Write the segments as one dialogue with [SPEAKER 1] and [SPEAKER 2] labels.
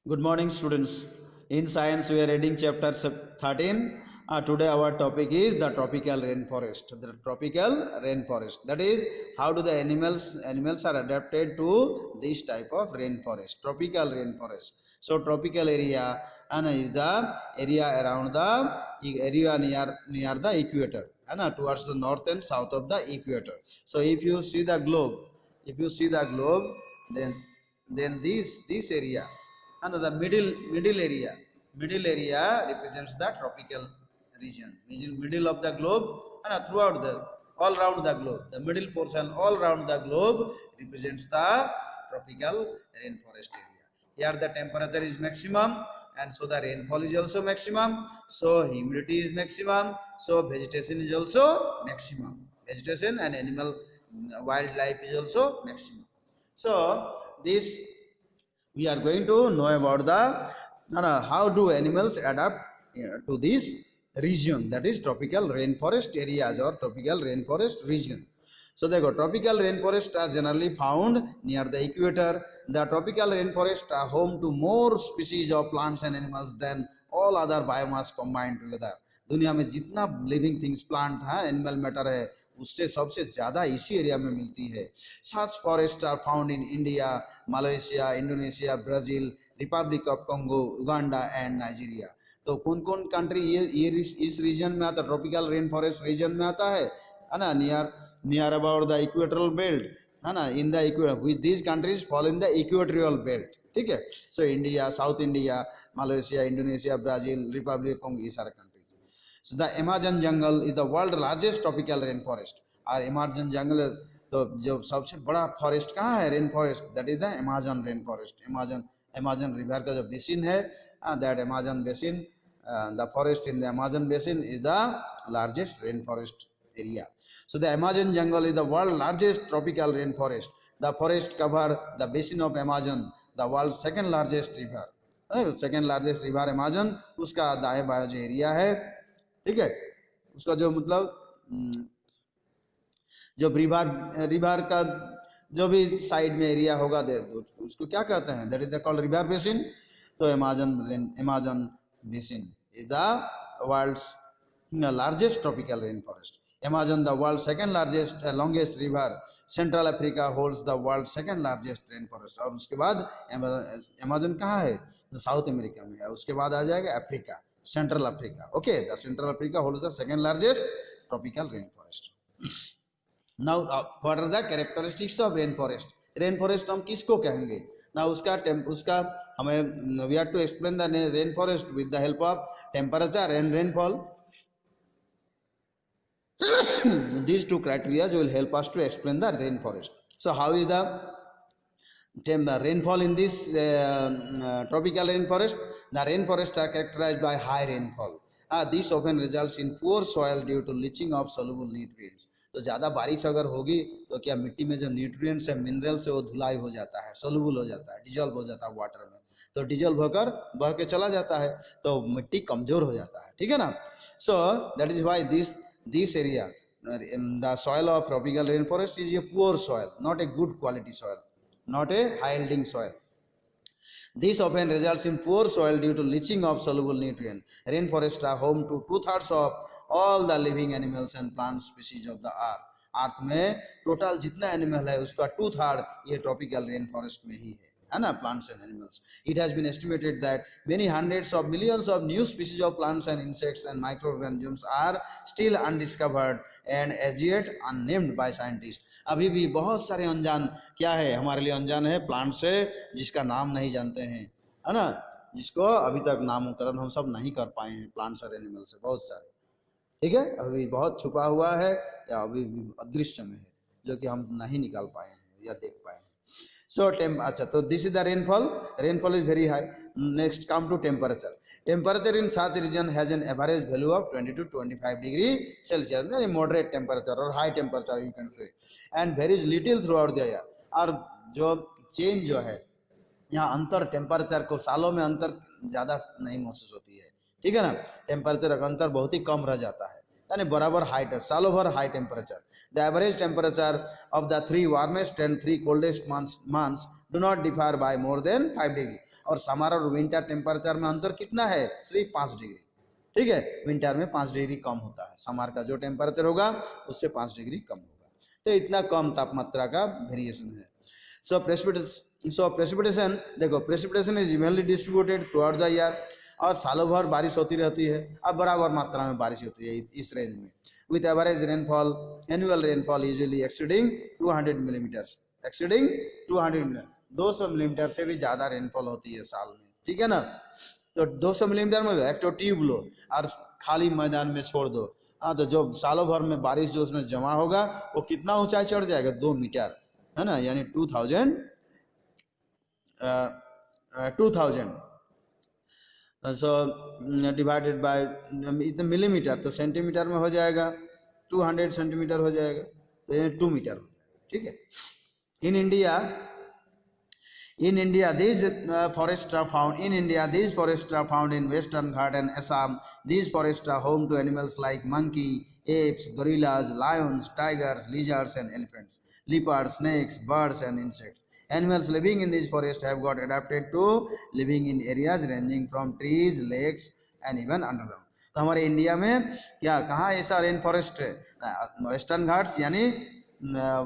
[SPEAKER 1] Good morning, students. In science, we are reading chapter 13. Today, our topic is the tropical rainforest. The tropical rainforest. That is, how do the animals are adapted to this type of rainforest, tropical rainforest. So, tropical area and is the area around the area near the equator, and towards the north and south of the equator. So, if you see the globe, then this area and the middle area represents the tropical region, middle of the globe, and throughout the all around the globe, the middle portion all around the globe represents the tropical rainforest area. Here the temperature is maximum, and so the rainfall is also maximum, so humidity is maximum, so vegetation is also maximum, vegetation and animal wildlife is also maximum. So this we are going to know about the how do animals adapt to this region, that is tropical rainforest areas or tropical rainforest region. So they go, tropical rainforests are generally found near the equator. The tropical rainforests are home to more species of plants and animals than all other biomass combined together. दुनिया में जितना living things plant है, animal matter है, उससे सबसे ज़्यादा इसी area में मिलती है. Such forest are found in India, Malaysia, Indonesia, Brazil, Republic of Congo, Uganda and Nigeria. तो कौन कौन कंट्री ये इस रीजन में आता है, ट्रॉपिकल रेन फॉरेस्ट रीजन में आता है ना, near about the equatorial belt, है ना, in the equator, with these countries fall in the equatorial belt. ठीक है. So India, south India, Malaysia, Indonesia, Brazil, Republic Congo, ये सारे country. So the Amazon jungle is the world's largest tropical rainforest. और Amazon jungle तो जो सबसे बड़ा forest कहाँ है, rain forest, that is the Amazon rain forest. Amazon river का जो बेसिन है, that Amazon basin, the forest in the Amazon basin is the largest rain forest area. So the Amazon jungle is the world's largest tropical rainforest. The forest cover the basin of Amazon, the world's second largest river. Second largest river Amazon, उसका दाएं बाएं जो area है, ठीक है, उसका जो मतलब जो रिवर का जो भी साइड में एरिया होगा उसको क्या कहते हैं, that is the called river basin. तो Amazon basin is the world's largest tropical rain forest. Amazon, the world's second largest longest river. Central Africa holds the world's second largest rainforest. और उसके बाद Amazon कहाँ है, south America में है. उसके बाद आ जाएगा Africa, central Africa. Okay, the central Africa holds the second largest tropical rain forest. Now what are the characteristics of rain forest. Rain forest हम किसको कहेंगे ना, उसका हमें we have to explain the rain forest with the help of temperature and rainfall. These two criteria will help us to explain the rainforest. So how is the rainfall in this tropical rainforest? The rainforests are characterized by high rainfall. This often results in poor soil due to leaching of soluble nutrients. तो ज़्यादा बारिश अगर होगी तो क्या मिट्टी में जो न्यूट्रिएंट्स है, मिनरल्स है, वो धुलाई हो जाता है, सोल्यूबल हो जाता है, डिजॉल्व हो जाता है वाटर में. तो डिजॉल्व होकर बह के चला जाता है, तो मिट्टी कमज़ोर हो जाता है. ठीक है ना. So that is why this area, the soil of tropical rainforest is a poor soil, not a good quality soil, not a high yielding soil. This often results in poor soil due to leaching of soluble nutrient. Rainforests are home to 2/3 of all the living animals and plant species of the earth. अर्थ में total जितना animal है उसका 2/3 ये tropical rain forest में ही है ना, plants and animals. It has been estimated that many hundreds of millions of new species of plants and insects and microorganisms are still undiscovered and as yet unnamed by scientists. अभी भी बहुत सारे अनजान, क्या है, हमारे लिए अनजान है प्लांट्स है जिसका नाम नहीं जानते हैं, है ना, जिसको अभी तक नामकरण हम सब नहीं कर पाए हैं. प्लांट्स और एनिमल्स है बहुत सारे, ठीक है, अभी बहुत छुपा हुआ है या अभी अदृश्य में है, जो कि हम नहीं निकाल पाए हैं या देख पाए हैं. So अच्छा, तो this is the rainfall. Rainfall is very high. Next come to temperature. Temperature in such region has an average value of 20 to 25 degree Celsius. Very moderate temperature or high temperature you can say, and varies little throughout the year. और जो change जो है यहाँ अंतर, temperature को सालों में अंतर ज़्यादा नहीं महसूस होती है. ठीक है ना, टेम्परेचर का अंतर बहुत ही कम रह जाता है, यानी बराबर हाइट, सालों भर high temperature. The average temperature of the 3 warmest and 3 coldest months do not differ by more than 5 degree. और समर और विंटर टेम्परेचर में अंतर कितना है, सिर्फ 5 डिग्री। ठीक है, विंटर में 5 डिग्री कम होता है, समर का जो टेम्परेचर होगा उससे 5 डिग्री कम होगा। तो इतना कम तापमात्रा का वेरिएशन है। सो प्रेसिपिटेशन देखो, precipitation is evenly distributed through out the year, और सालों भर बारिश होती रहती है, अब बराबर मात्रा में बारिश होती है इस रेंज में, with average rainfall, annual rainfall usually exceeding 200 millimetres, exceeding 200 millimetre, 200 millimetre से भी ज़्यादा रेनफॉल होती है साल में। ठीक है ना, तो 200 मिलीमीटर में एक तो ट्यूब लो और खाली मैदान में छोड़ दो, हाँ, तो जो सालों भर में बारिश जो उसमें जमा होगा वो कितना ऊंचाई चढ़ जाएगा, 2 मीटर, है ना, यानी 2000 सो डिवाइडेड बाय इतने मिलीमीटर, तो सेंटीमीटर में हो जाएगा, 200 सेंटीमीटर हो जाएगा, तो ये 2 मीटर हो जाएगा। ठीक है, इन India, these forests are found in Western Ghat and Assam. These forests are home to animals like monkey, apes, gorillas, lions, tigers, lizards, and elephants, leopards, snakes, birds, and insects. Animals living in these forests have got adapted to living in areas ranging from trees, lakes, and even underground. तो हमारे India में क्या कहाँ ऐसा rain forest है, western Ghats यानी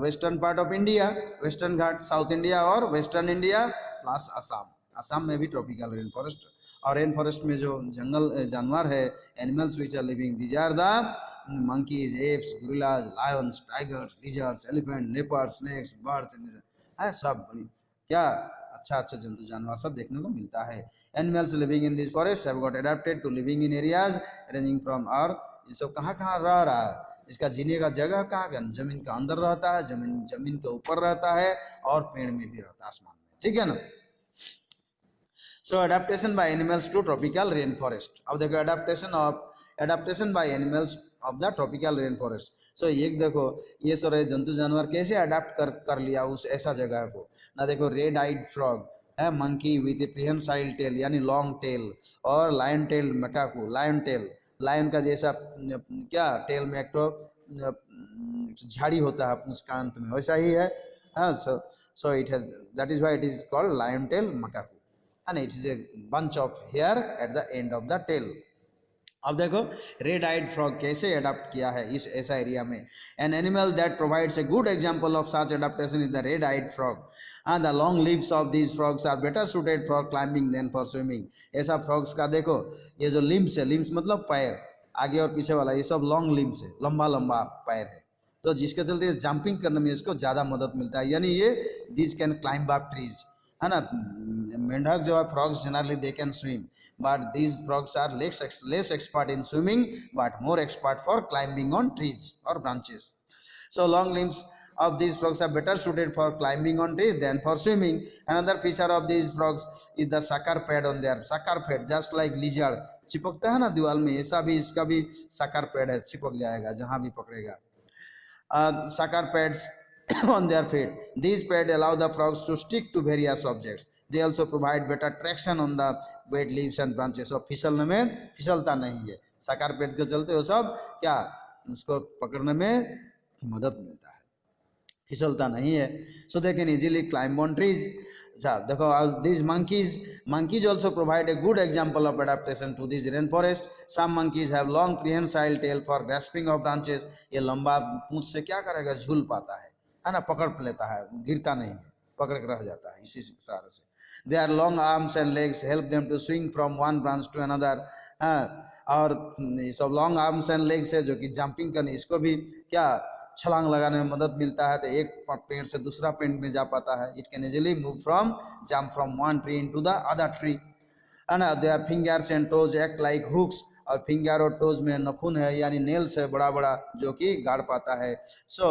[SPEAKER 1] western part of India, western Ghat south India और western India plus Assam, Assam में भी ट्रॉपिकल रेन फॉरेस्ट, और रेन फॉरेस्ट में जो जंगल जानवर है, animals which are living, these are the monkeys, apes, gorillas, lions, tigers, lizards, elephant, leopard, snakes, birds, है सब क्या अच्छा जंतु जानवर सब देखने को मिलता है। Animals living in this forest have got adapted to living in areas ranging from, और ये सब कहाँ रह रहा है, इसका जीने का जगह कहाँ का, जमीन का अंदर रहता है, जमीन के ऊपर रहता है, और पेड़ में भी रहता है, आसमान में। ठीक है ना। So adaptation by animals to tropical rain forest. अब देखो adaptation by animals of the tropical rain forest. So ये देखो ये सारे जंतु जानवर कैसे अडेप्ट कर लिया उस ऐसा जगह को ना। देखो रेड आइड फ्रॉग है, monkey with a prehensile tail यानी लॉन्ग टेल, और lion tail macaque, lion tail, lion का जैसा क्या टेल में एक तो झाड़ी होता है उसका अंत में, वैसा ही है। हाँ, so it has, that is why it is called lion tail macaque, and it is a bunch of hair at the end of the tail. अब देखो रेड आइड फ्रॉग कैसे अडॉप्ट किया है इस ऐसा एरिया में। An animal that provides a good example of such adaptation is the red eyed frog, and the long limbs of these frogs are better suited for climbing than for swimming। ऐसा frogs का देखो ये जो limbs है, limbs मतलब पैर आगे और पीछे वाला, ये सब लॉन्ग लिम्स है, लंबा लंबा पैर है, तो जिसके चलते जंपिंग करने में इसको ज़्यादा मदद मिलता है, यानी ये this can climb up trees, है ना। मेंढक जो है frogs generally they can swim, but these frogs are less expert in swimming but more expert for climbing on trees or branches। So long limbs of these frogs are better suited for climbing on trees than for swimming। Another feature of these frogs is the sucker pad on their sucker pad, just like lizard चिपकता है ना दीवार में, ऐसा भी इसका भी sucker pad है, चिपक जाएगा जहां भी पकड़ेगा। Sucker pads on their feet, these pads allow the frogs to stick to various objects। They also provide better traction on the wet leaves and branches। और फिसलने में फिसलता नहीं है, सकार पेट के चलते वो सब क्या उसको पकड़ने में मदद मिलता है, फिसलता नहीं है। So they can easily climb on trees. अच्छा देखो this monkeys also provide a good example of adaptation to this rainforest। Some monkeys have long prehensile tail for grasping of branches। ये लंबा पूंछ से क्या करेगा, झूल पाता है ना, पकड़ लेता है, गिरता नहीं है, पकड़ के रह जाता है इसी सहारे से। Their long arms and legs help them to swing from one branch to another। और ये सब लॉन्ग आर्म्स एंड लेग्स है जो कि जंपिंग करने, इसको भी क्या छलांग लगाने में मदद मिलता है, तो एक पेड़ से दूसरा पेड़ में जा पाता है। It can easily move from jump from one tree into the other tree. And their fingers and toes act like hooks. और फिंगर और टोज में नखून है यानी नेल्स है बड़ा बड़ा जो कि गाड़ पाता है। So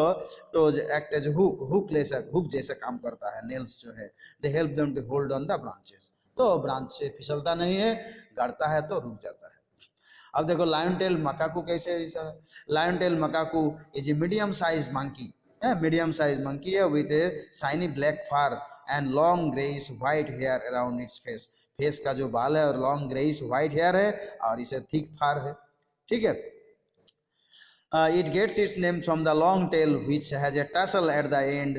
[SPEAKER 1] toes act as hook जैसे काम करता है नेल्स जो है। They help them to hold on the branches, तो ब्रांच से फिसलता नहीं है, गाड़ता है तो रुक जाता है। अब देखो लायन टेल मकाकू कैसे, lion tail macaque is a medium size monkey, medium size monkey है with a shiny black fur and long greyish white hair around its face. Face का जो बाल है और लॉन्ग ग्रेइश व्हाइट हेयर है और इसे थिक फर है। ठीक है, it gets its name from the long tail which has a tassel at the end,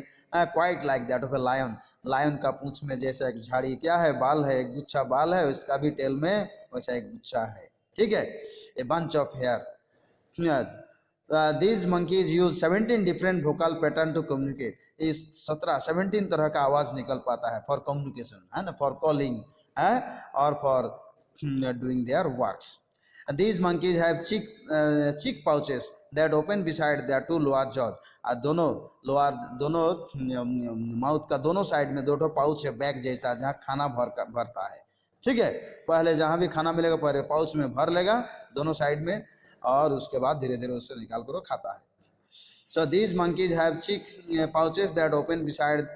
[SPEAKER 1] quite like that of a lion। Lion का पूंछ में जैसा एक झाड़ी क्या है, बाल है, एक गुच्छा बाल है, उसका भी टेल में वैसा एक गुच्छा है, ठीक है, a bunch of hair. These monkeys use 17 different vocal pattern to communicate. इस 17 तरह का आवाज निकल पाता है फॉर कम्युनिकेशन, है ना, फॉर कॉलिंग है और for doing there works. These monkeys have cheek pouches that open beside their two lower jaws. दोनों माउथ का दोनों साइड में दो पाउच है बैग जैसा, जहाँ खाना भरता है, ठीक है। पहले जहाँ भी खाना मिलेगा पहले पाउच में भर लेगा दोनों साइड में, और उसके बाद धीरे धीरे उससे निकाल कर खाता है। So these monkeys have cheek pouches that open beside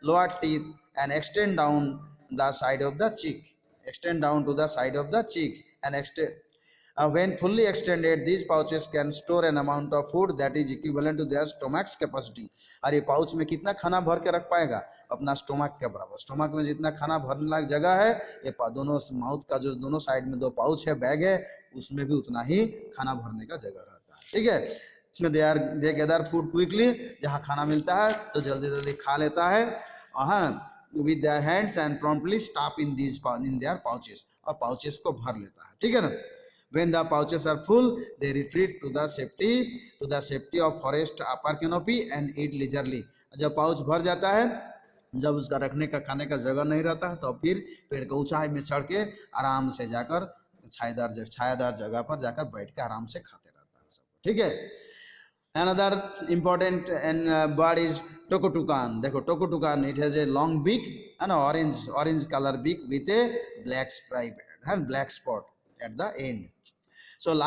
[SPEAKER 1] lower teeth and extend down the side of the cheek. Extend down to the side of the cheek and extend. When fully extended, these pouches can store an amount of food that is equivalent to their stomach's capacity. और ये pouch में कितना खाना भर के रख पाएगा? अपना स्टोमक के बराबर। स्टोमक में जितना खाना भरने लायक जगह है, ये दोनों माउथ का जो दोनों साइड में दो पाउच है, बैग है, उसमें भी उतना ही खाना भरने का जगह रहता है, ठीक है। इसमें दे गैदर फूड क्विकली, जहाँ खाना मिलता है तो जल्दी जल्दी खा लेता है, with their hands and promptly stop in their pouches, और पाउचेस को भर लेता है, ठीक है ना। When the pouches are full, they retreat to the safety of forest upper canopy and eat leisurely. जब पाउच भर जाता है, जब उसका रखने का खाने का जगह नहीं रहता है, तो फिर पेड़ के ऊंचाई में चढ़ के आराम से जाकर छायादार जगह पर जाकर बैठ के आराम से खाते रहता है सब, ठीक है। Another important bird is tocotucan. देखो tocotucan, it has a long beak and orange color beak with a black stripe and black spot at the end. So the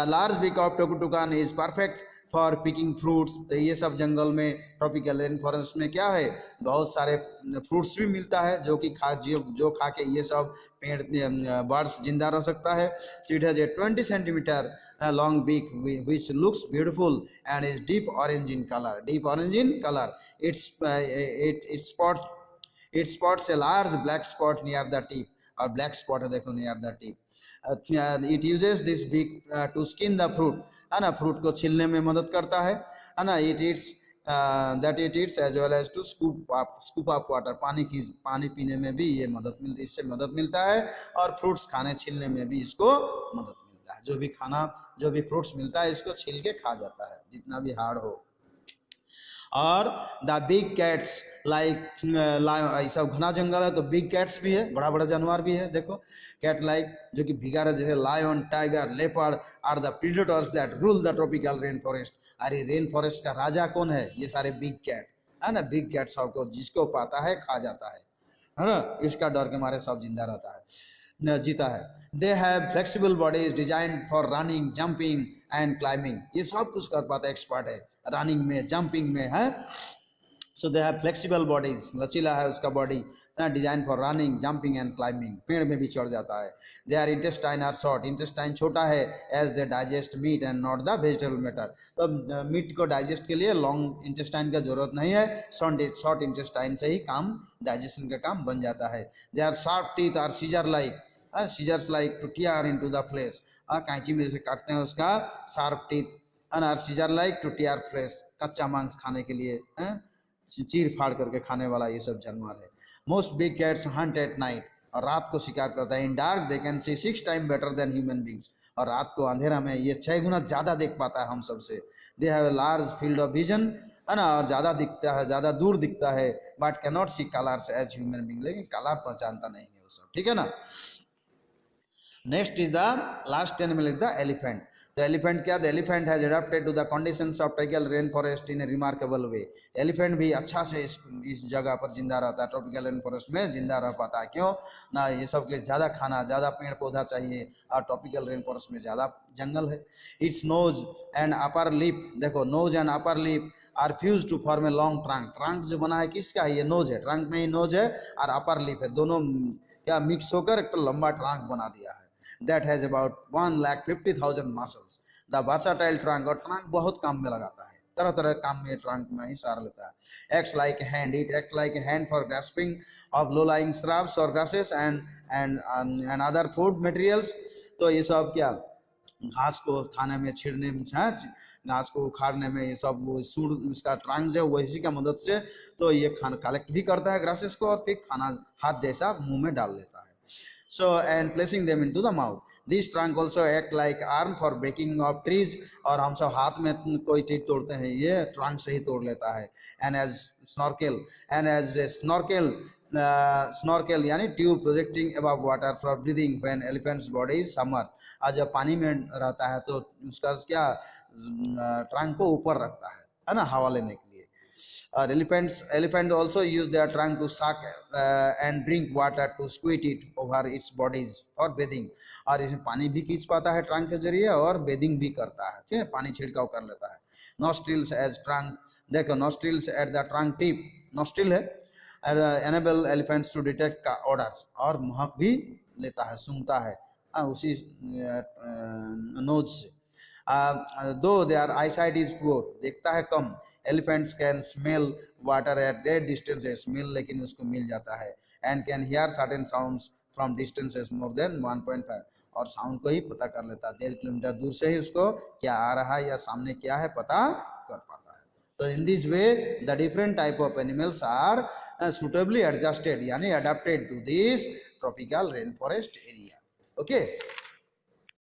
[SPEAKER 1] large beak of tocotucan is perfect for picking fruits. तो ये सब जंगल में tropical rain forest में क्या है, बहुत सारे fruits भी मिलता है जो कि जो खा के ये सब पेड़ बर्ड्स जिंदा रह सकता है। So it has a 20 centimeter long beak which looks beautiful and is deep orange in color. It spots a large black spot near the tip, और ब्लैक स्पॉट है देखो near the tip. It uses this beak to skin the fruit, है ना, fruit को छीलने में मदद करता है ना। It eats as well as to scoop up water, पानी पीने में भी ये इससे मदद मिलता है, और फ्रूट्स खाने छीलने में भी इसको मदद मिलता है। जो भी फ्रूट्स मिलता है इसको छील के खा जाता है, जितना भी हार्ड हो। और द बिग कैट्स लाइक सब घना जंगल है तो बिग कैट्स भी है, बड़ा बड़ा जानवर भी है। देखो कैट लाइक जो कि भिगार जैसे lion, tiger, leopard are the predators that rule the tropical rain forest. अरे रेन फॉरेस्ट का राजा कौन है? ये सारे बिग कैट है ना। बिग कैट सबको जिसको पाता है खा जाता है ना। इसका डर के मारे सब जिंदा रहता है, जीता है। दे have flexible bodies design for running, jumping and climbing. ये सब कुछ कर पाता है, एक्सपर्ट है रनिंग में, जंपिंग में है। So they have flexible bodies, लचीला है उसका body, design for running, jumping and climbing. पेड़ में भी चढ़ जाता है। Their intestine are short, intestine छोटा है, as they digest meat and not the vegetable matter. तो मीट को डाइजेस्ट के लिए लॉन्ग इंटेस्टाइन का जरूरत नहीं है, शॉर्ट इंटेस्टाइन से ही काम डाइजेशन का काम बन जाता है। They are sharp teeth are scissor like, scissors like to tear into the flesh. कैंची में जैसे काटते हैं उसका शार्प टीथ, और scissor like to tear flesh, कच्चा मांस खाने के लिए चीर फाड़ करके खाने वाला ये सब जानवर है। Most big cats Hunt at night, और रात को शिकार करता है। इन dark they can see 6 time better than human beings, और रात को अंधेरा में ये 6 गुना ज़्यादा देख पाता है हम सबसे। They have a large field of vision, है ना, और ज़्यादा दिखता है, ज़्यादा दूर दिखता है, but can not see colours as human being, लेकिन कलर पहचानता नहीं है वो सब, ठीक है ना। Next is the last animal is the elephant. तो एलिफेंट क्या? The elephant has adapted to the conditions of tropical rain forest in a remarkable way. Elephant भी अच्छा से इस जगह पर जिंदा रहता है, ट्रॉपिकल रेन फॉरेस्ट में जिंदा रह पाता है। क्यों ना? ये सब के लिए ज़्यादा खाना, ज़्यादा पेड़ पौधा चाहिए, और ट्रॉपिकल रेन फॉरेस्ट में ज़्यादा जंगल है। Its nose and upper lip, देखो nose and upper lip are fuse to form a long trunk. Trunk जो बना है किसका है? ये नोज है, ट्रंक में ही नोज है और अपर लिप है, दोनों क्या मिक्स होकर एक तो लंबा ट्रंक बना दिया है। That has about 1,50,000 muscles. The versatile trunk, और ट्रंक बहुत काम में लगाता है, तरह तरह काम में ट्रंक में ही सार लेता है। Acts like a hand, it acts like a hand for grasping of low-lying shrubs or grasses and other food materials। तो ये सब क्या घास को खाने में छीड़ने में, घास को उखाड़ने में, ये सब वो सूर इसका ट्रंक जो है इसी का मदद से तो ये खाना कलेक्ट भी करता है ग्रासेस को और फिर खाना हाथ जैसा मुंह में डाल लेता है. So and placing them into the mouth. This trunk also act like arm for breaking of trees. और हम सब हाथ में कोई चीज तोड़ते हैं ये ट्रंक से ही तोड़ लेता है. And as a snorkel यानी tube projecting above water for breathing when elephant's body is submerged. और जब पानी में रहता है तो उसका क्या ट्रंक को ऊपर रखता है ना, हवा लेने के लिए. Elephant also use their trunk to suck and drink water to squeeze it over its bodies for bathing. और इसमें पानी भी खींच पाता है ट्रंक के जरिए और बेदिंग भी करता है, ठीक है, पानी छिड़काव कर लेता है. Nostrils as trunk, देखो nostrils at the trunk tip, nostril है, enable elephants to detect odors, और महक भी लेता है, सूंघता है उसी नोज से. Though their eyesight is poor, देखता है कम. Elephants can smell water at great distances, smell लेकिन उसको मिल जाता है. And can hear certain sounds from distances more than 1.5, और साउंड को ही पता कर लेता है, 1.5 किलोमीटर दूर से ही उसको क्या आ रहा है या सामने क्या है पता कर पाता है. तो in this way the different type of animals are suitably adjusted यानी adapted to this tropical rainforest area. Okay.